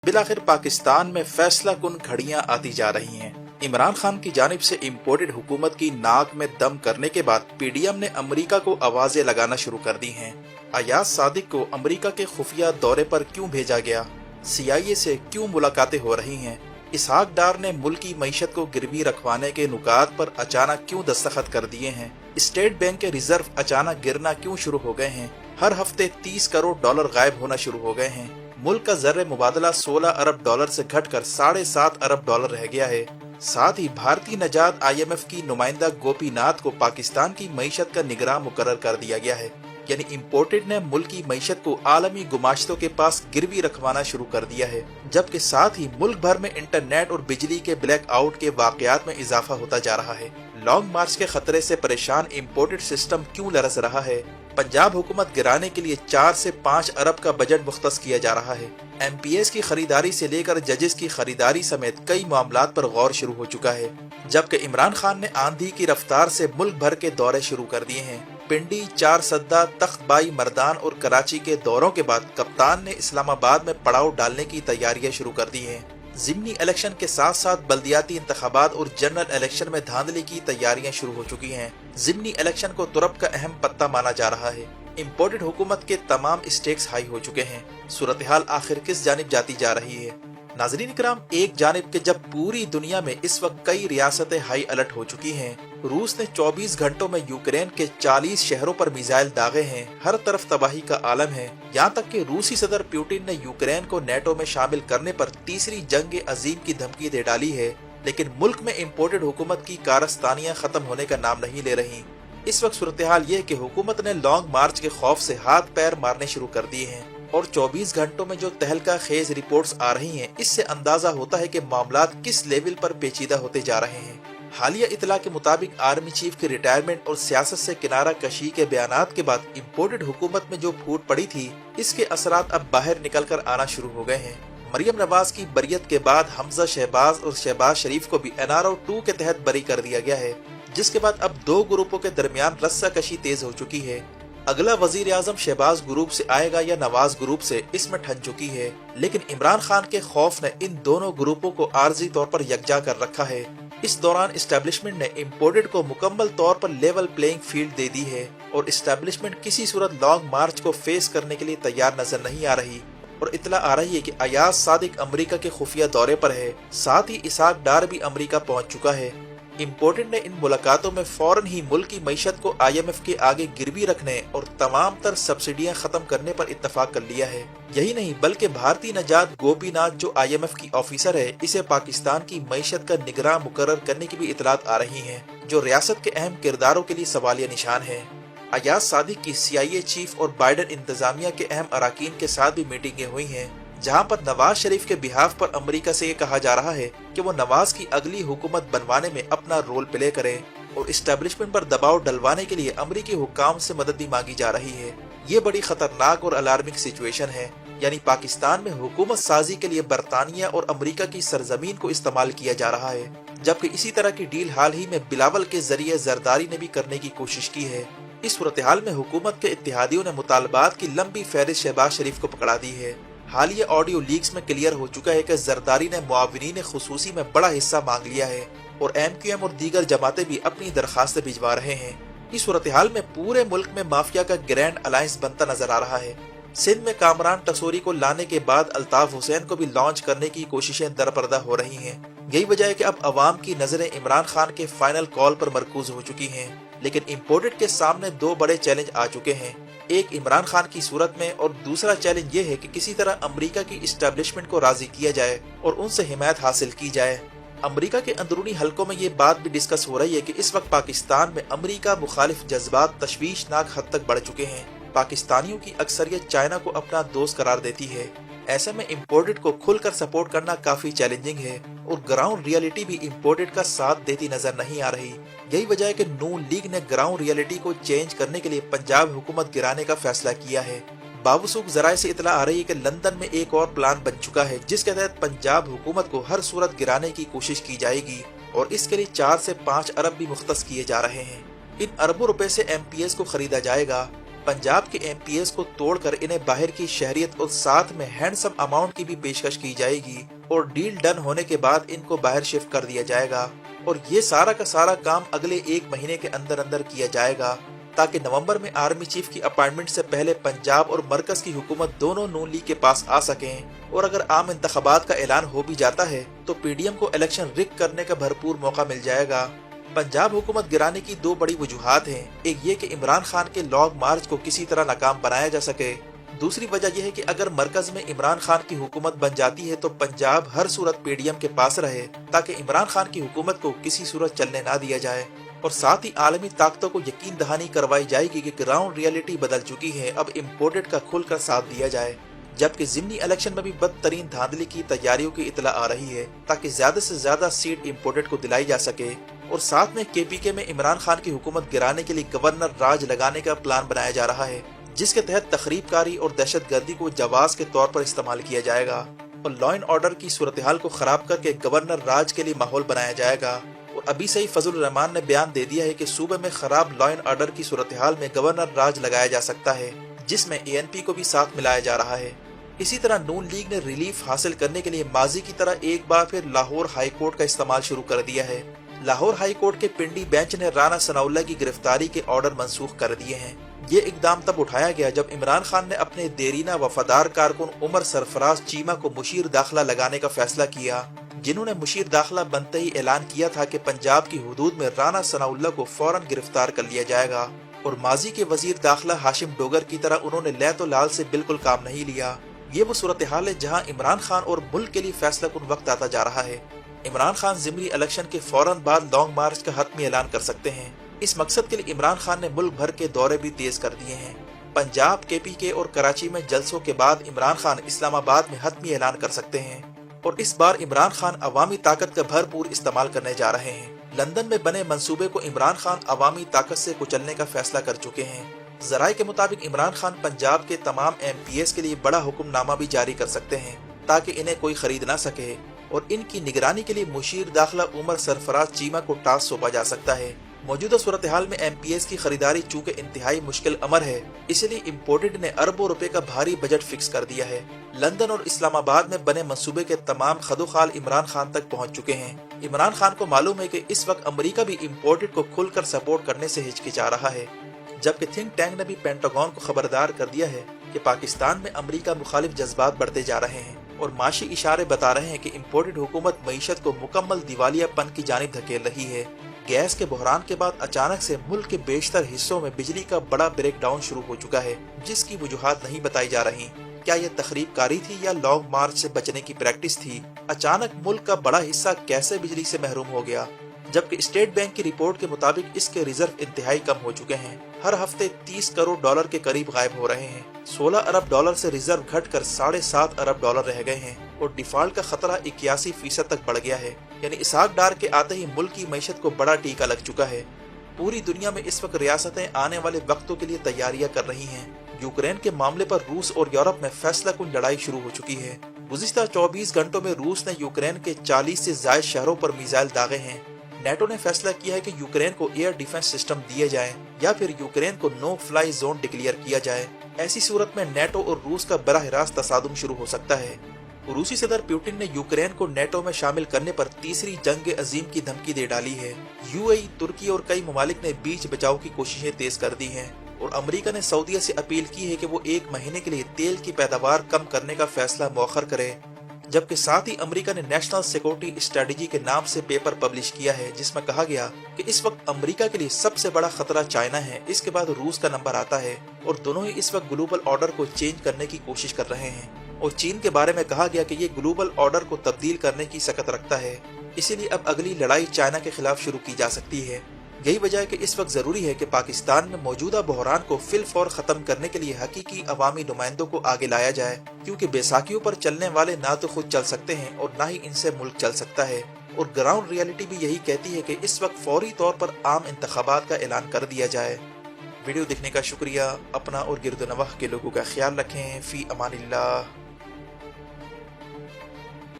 बिलाखिर पाकिस्तान में फैसला कुन घड़ियां आती जा रही हैं। इमरान खान की जानिब से इम्पोर्टेड हुकूमत की नाक में दम करने के बाद पीडीएम ने अमेरिका को आवाजें लगाना शुरू कर दी हैं। अयाज सादिक को अमेरिका के खुफिया दौरे पर क्यों भेजा गया, CIA से क्यों मुलाकातें हो रही हैं, इसहाक डार ने मुल्की मईशत को गिरवी रखवाने के नुकात पर अचानक क्यों दस्तखत कर दिए हैं, स्टेट बैंक के रिजर्व अचानक गिरना क्यों शुरू हो गए हैं, हर हफ्ते 30 करोड़ डॉलर गायब होना शुरू हो गए हैं, मुल्क का ज़र्रे मुबादला 16 अरब डॉलर से घटकर 7.5 अरब डॉलर रह गया है। साथ ही भारतीय नजात IMF की नुमाइंदा गोपीनाथ को पाकिस्तान की मईशत का निगरान मुकर्रर कर दिया गया है। यानी इम्पोर्टेड ने मुल्क की मईशत को आलमी गुमाश्तों के पास गिरवी रखवाना शुरू कर दिया है, जबकि साथ ही मुल्क भर में इंटरनेट और बिजली के ब्लैक आउट के वाकयात में इजाफा होता जा रहा है। लॉन्ग मार्च के खतरे से परेशान इम्पोर्टेड सिस्टम क्यों लरस रहा है, पंजाब हुकूमत गिराने के लिए 4 से 5 अरब का बजट मुख्तस किया जा रहा है। MPS की खरीदारी से लेकर जजेस की खरीदारी समेत कई मामलात पर गौर शुरू हो चुका है, जबकि इमरान खान ने आंधी की रफ्तार से मुल्क भर के दौरे शुरू कर दिए हैं। पिंडी, चार सद्दा, तख्तबाई, मर्दान और कराची के दौरों के बाद कप्तान ने इस्लामाबाद में पड़ाव डालने की तैयारियां शुरू कर दी हैं। ज़िमनी इलेक्शन के साथ साथ बल्दियाती इंतखाबात और जनरल इलेक्शन में धांधली की तैयारियां शुरू हो चुकी हैं। ज़िमनी इलेक्शन को तुरप का अहम पत्ता माना जा रहा है। इम्पोर्टेड हुकूमत के तमाम स्टेक्स हाई हो चुके हैं। सूरत हाल आखिर किस जानिब जाती जा रही है? नाज़रीन इकराम, एक जानिब के जब पूरी दुनिया में इस वक्त कई रियासतें हाई अलर्ट हो चुकी हैं, रूस ने 24 घंटों में यूक्रेन के 40 शहरों पर मिसाइल दागे हैं, हर तरफ तबाही का आलम है। यहाँ तक कि रूसी सदर पुतिन ने यूक्रेन को नेटो में शामिल करने पर तीसरी जंग अजीम की धमकी दे डाली है, लेकिन मुल्क में इम्पोर्टेड हुकूमत की कारस्तानियां खत्म होने का नाम नहीं ले रही। इस वक्त सूरत हाल ये कि हुकूमत ने लॉन्ग मार्च के खौफ से हाथ पैर मारने शुरू कर दिए हैं और 24 घंटों में जो तहलका खेज रिपोर्ट्स आ रही हैं, इससे अंदाजा होता है कि मामलात किस लेवल पर पेचीदा होते जा रहे हैं। हालिया इतला के मुताबिक आर्मी चीफ की रिटायरमेंट और सियासत से किनारा कशी के बयानात के बाद इम्पोर्टेड हुकूमत में जो फूट पड़ी थी, इसके असरात अब बाहर निकल कर आना शुरू हो गए हैं। मरियम नवाज की बरियत के बाद हमजा शहबाज और शहबाज शरीफ को भी NRO 2 के तहत बरी कर दिया गया है, जिसके बाद अब दो ग्रुपों के दरमियान रस्सा कशी तेज हो चुकी है। अगला वजीर आजम शहबाज ग्रुप से आएगा या नवाज ग्रुप से, इसमें ठन चुकी है। लेकिन इमरान खान के खौफ ने इन दोनों ग्रुपों को आर्जी तौर पर यकजा कर रखा है। इस दौरान इस्टेब्लिशमेंट ने इम्पोर्टेड को मुकम्मल तौर पर लेवल प्लेइंग फील्ड दे दी है और इस्टेब्लिशमेंट किसी सूरत लॉन्ग मार्च को फेस करने के लिए तैयार नजर नहीं आ रही। और इतला आ रही है कि अयाज सादिक अमेरिका के खुफिया दौरे पर है, साथ ही इसहाक डार भी अमेरिका पहुंच चुका है। इम्पोर्टेड ने इन मुलाकातों में फौरन ही मुल्क की मईशत को IMF के आगे गिरवी रखने और तमाम तर सब्सिडियां खत्म करने पर इत्तफाक कर लिया है। यही नहीं बल्कि भारतीय नजात गोपीनाथ जो IMF की ऑफिसर है, इसे पाकिस्तान की मईशत का निगरान मुकर्रर करने की भी इतलात आ रही हैं, जो रियासत के अहम किरदारों के लिए सवालिया निशान है। अयाज सादिक की CIA चीफ और बाइडन इंतजामिया के अहम अराकीन के साथ भी मीटिंगें हुई हैं, जहां पर नवाज शरीफ के बिहाफ पर अमेरिका से ये कहा जा रहा है कि वो नवाज की अगली हुकूमत बनवाने में अपना रोल प्ले करें और इस्टेब्लिशमेंट पर दबाव डलवाने के लिए अमेरिकी हुक्काम से मदद भी मांगी जा रही है। ये बड़ी खतरनाक और अलार्मिंग सिचुएशन है, यानी पाकिस्तान में हुकूमत साजी के लिए बरतानिया और अमेरिका की सरजमीन को इस्तेमाल किया जा रहा है, जबकि इसी तरह की डील हाल ही में बिलावल के जरिए जरदारी ने भी करने की कोशिश की है। इस सूरत हाल में हुकूमत के इत्तेहादियों ने मुतालबात की लंबी फहरिस्त शहबाज शरीफ को पकड़ा दी है। हालिया ऑडियो लीक्स में क्लियर हो चुका है कि जरदारी ने मुआविनीन खुसूसी में बड़ा हिस्सा मांग लिया है और MQM और दीगर जमातें भी अपनी दरखास्तें भिजवा रहे हैं। इस सूरत हाल में पूरे मुल्क में माफिया का ग्रैंड अलायंस बनता नजर आ रहा है। सिंध में कामरान टसोरी को लाने के बाद अल्ताफ हुसैन को भी लॉन्च करने की कोशिशें दरपर्दा हो रही हैं। यही वजह है कि अब अवाम की नजरें इमरान खान के फाइनल कॉल पर मरकूज हो चुकी हैं। लेकिन इम्पोर्टेड के सामने दो बड़े चैलेंज आ चुके हैं, एक इमरान खान की सूरत में और दूसरा चैलेंज ये है कि किसी तरह अमेरिका की इस्टेब्लिशमेंट को राजी किया जाए और उनसे हिमायत हासिल की जाए। अमेरिका के अंदरूनी हलकों में ये बात भी डिस्कस हो रही है कि इस वक्त पाकिस्तान में अमेरिका मुखालिफ जज्बात तशवीशनाक हद तक बढ़ चुके हैं। पाकिस्तानियों की अक्सरियत चाइना को अपना दोस्त करार देती है। ऐसे में इम्पोर्टेड को खुलकर सपोर्ट करना काफी चैलेंजिंग है और ग्राउंड रियलिटी भी इम्पोर्टेड का साथ देती नजर नहीं आ रही। यही वजह है कि नून लीग ने ग्राउंड रियलिटी को चेंज करने के लिए पंजाब हुकूमत गिराने का फैसला किया है। बावसूख जराये से इतला आ रही है कि लंदन में एक और प्लान बन चुका है, जिसके तहत पंजाब हुकूमत को हर सूरत गिराने की कोशिश की जाएगी और इसके लिए 4 से 5 अरब भी मुख्तस किए जा रहे हैं। इन अरबों रुपए से MPS को खरीदा जाएगा। पंजाब के MPs को तोड़कर इन्हें बाहर की शहरियत और साथ में हैंडसम अमाउंट की भी पेशकश की जाएगी और डील डन होने के बाद इनको बाहर शिफ्ट कर दिया जाएगा और ये सारा का सारा काम अगले 1 महीने के अंदर अंदर किया जाएगा ताकि नवंबर में आर्मी चीफ की अपॉइंटमेंट से पहले पंजाब और मरकज की हुकूमत दोनों नून लीग के पास आ सकें और अगर आम इंतखाबात का ऐलान हो भी जाता है तो PDM को इलेक्शन रिग करने का भरपूर मौका मिल जाएगा। पंजाब हुकूमत गिराने की 2 बड़ी वजूहात हैं। एक ये कि इमरान खान के लॉन्ग मार्च को किसी तरह नाकाम बनाया जा सके। दूसरी वजह यह है कि अगर मरकज में इमरान खान की हुकूमत बन जाती है तो पंजाब हर सूरत PDM के पास रहे ताकि इमरान खान की हुकूमत को किसी सूरत चलने ना दिया जाए और साथ ही आलमी ताकतों को यकीन दहानी करवाई जाएगी कि ग्राउंड रियलिटी बदल चुकी है, अब इम्पोर्टेड का खुलकर साथ दिया जाए। जबकि ज़िमनी इलेक्शन में भी बदतरीन धांधली की तैयारियों की इतला आ रही है ताकि ज्यादा से ज्यादा सीट इम्पोर्टेड को दिलाई जा सके और साथ में KPK में इमरान खान की हुकूमत गिराने के लिए गवर्नर राज लगाने का प्लान बनाया जा रहा है जिसके तहत तखरीबकारी और दहशतगर्दी को जवाब के तौर पर इस्तेमाल किया जाएगा और लॉ एंड ऑर्डर की सूरत हाल को खराब करके गवर्नर राज के लिए माहौल बनाया जाएगा। और अभी से ही फजल रहमान ने बयान दे दिया है कि सूबे में खराब लॉ एंड ऑर्डर की सूरत हाल में गवर्नर राज लगाया जा सकता है जिसमें ANP को भी साथ मिलाया जा रहा है। इसी तरह नून लीग ने रिलीफ हासिल करने के लिए माजी की तरह एक बार फिर लाहौर हाई कोर्ट का इस्तेमाल शुरू कर दिया है। लाहौर हाई कोर्ट के पिंडी बेंच ने राना सनाउल्ला की गिरफ्तारी के ऑर्डर मंसूख कर दिए हैं। ये इकदाम तब उठाया गया जब इमरान खान ने अपने देरीना वफादार कारकुन उमर सरफराज चीमा को मुशीर दाखिला लगाने का फैसला किया, जिन्होंने मुशीर दाखिला बनते ही ऐलान किया था कि पंजाब की हुदूद में राना सनाउल्ला को फौरन गिरफ्तार कर लिया जाएगा और माजी के वजीर दाखिला हाशिम डोगर की तरह उन्होंने लैतो लाल से बिल्कुल काम नहीं लिया। ये वो सूरत हाल है जहाँ इमरान खान और मुल्क के लिए फैसला कुन वक्त आता जा रहा है। इमरान खान ज़िमनी इलेक्शन के फौरन बाद लॉन्ग मार्च का हतमी ऐलान कर सकते हैं। इस मकसद के लिए इमरान खान ने मुल्क भर के दौरे भी तेज कर दिए हैं। पंजाब, KPK और कराची में जलसों के बाद इमरान खान इस्लामाबाद में हतमी ऐलान कर सकते हैं और इस बार इमरान खान अवामी ताकत का भरपूर इस्तेमाल करने जा रहे हैं। लंदन में बने मंसूबे को इमरान खान अवामी ताकत से कुचलने का फैसला कर चुके हैं। जराये के मुताबिक इमरान खान पंजाब के तमाम MPs के लिए बड़ा हुक्मनामा भी जारी कर सकते हैं ताकि इन्हें कोई खरीद ना सके और इनकी निगरानी के लिए मुशीर दाखिला उमर सरफराज चीमा को टास्क सौंपा जा सकता है। मौजूदा सूरत हाल में MPs की खरीदारी चूँकि इंतहाई मुश्किल अमर है, इसलिए इम्पोर्टेड ने अरबों रुपए का भारी बजट फिक्स कर दिया है। लंदन और इस्लामाबाद में बने मंसूबे के तमाम खदोखाल इमरान खान तक पहुंच चुके हैं। इमरान खान को मालूम है कि इस वक्त अमेरिका भी इम्पोर्टेड को खुलकर सपोर्ट करने से हिचकिचा रहा है, जबकि थिंक टैंक ने भी पेंटागन को खबरदार कर दिया है कि पाकिस्तान में अमेरिका मुखालिफ जज्बात बढ़ते जा रहे हैं और माशी इशारे बता रहे हैं कि इम्पोर्टेड हुकूमत मईशत को मुकम्मल दिवालियापन की जानिब धकेल रही है। गैस के बहरान के बाद अचानक से मुल्क के बेशतर हिस्सों में बिजली का बड़ा ब्रेक डाउन शुरू हो चुका है जिसकी वजूहात नहीं बताई जा रही। क्या यह तखरीबकारी थी या लॉन्ग मार्च से बचने की प्रैक्टिस थी? अचानक मुल्क का बड़ा हिस्सा कैसे बिजली से महरूम हो गया? जबकि स्टेट बैंक की रिपोर्ट के मुताबिक इसके रिजर्व इंतहाई कम हो चुके हैं। हर हफ्ते 30 करोड़ डॉलर के करीब गायब हो रहे हैं। 16 अरब डॉलर से रिजर्व घटकर 7.5 अरब डॉलर रह गए हैं और डिफॉल्ट का खतरा 81% तक बढ़ गया है। यानी इसहाक डार के आते ही मुल्क की मईशत को बड़ा टीका लग चुका है। पूरी दुनिया में इस वक्त रियासतें आने वाले वक्तों के लिए तैयारियां कर रही हैं। यूक्रेन के मामले पर रूस और यूरोप में फैसला कुन लड़ाई शुरू हो चुकी है। गुज़िश्ता 24 घंटों में रूस ने यूक्रेन के 40 से ज्यादा शहरों पर मिसाइल दागे हैं। नेटो ने फैसला किया है कि यूक्रेन को एयर डिफेंस सिस्टम दिए जाएं या फिर यूक्रेन को नो फ्लाई जोन डिक्लेयर किया जाए। ऐसी सूरत में नेटो और रूस का बराह रास्त तसादुम शुरू हो सकता है। रूसी सदर पुतिन ने यूक्रेन को नेटो में शामिल करने पर तीसरी जंग अजीम की धमकी दे डाली है। UAE, तुर्की और कई ममालिक ने बीच बचाव की कोशिशें तेज कर दी हैं और अमेरिका ने सऊदीया से अपील की है कि वो 1 महीने के लिए तेल की पैदावार कम करने का फैसला मौखर करे। जबकि साथ ही अमेरिका ने नेशनल सिक्योरिटी स्ट्रेटेजी के नाम से पेपर पब्लिश किया है जिसमें कहा गया कि इस वक्त अमेरिका के लिए सबसे बड़ा खतरा चाइना है, इसके बाद रूस का नंबर आता है और दोनों ही इस वक्त ग्लोबल ऑर्डर को चेंज करने की कोशिश कर रहे हैं। और चीन के बारे में कहा गया कि ये ग्लोबल ऑर्डर को तब्दील करने की सकत रखता है, इसीलिए अब अगली लड़ाई चाइना के खिलाफ शुरू की जा सकती है। यही वजह है कि इस वक्त जरूरी है कि पाकिस्तान में मौजूदा बहरान को फिलफौर खत्म करने के लिए हकीकी अवामी नुमाइंदों को आगे लाया जाए, क्योंकि बैसाखियों पर चलने वाले ना तो खुद चल सकते हैं और ना ही इनसे मुल्क चल सकता है। और ग्राउंड रियलिटी भी यही कहती है कि इस वक्त फौरी तौर पर आम इंतखाबात का ऐलान कर दिया जाए। वीडियो देखने का शुक्रिया। अपना और गिरदोनवाह के लोगों का ख्याल रखें। फी अमानिल्लाह।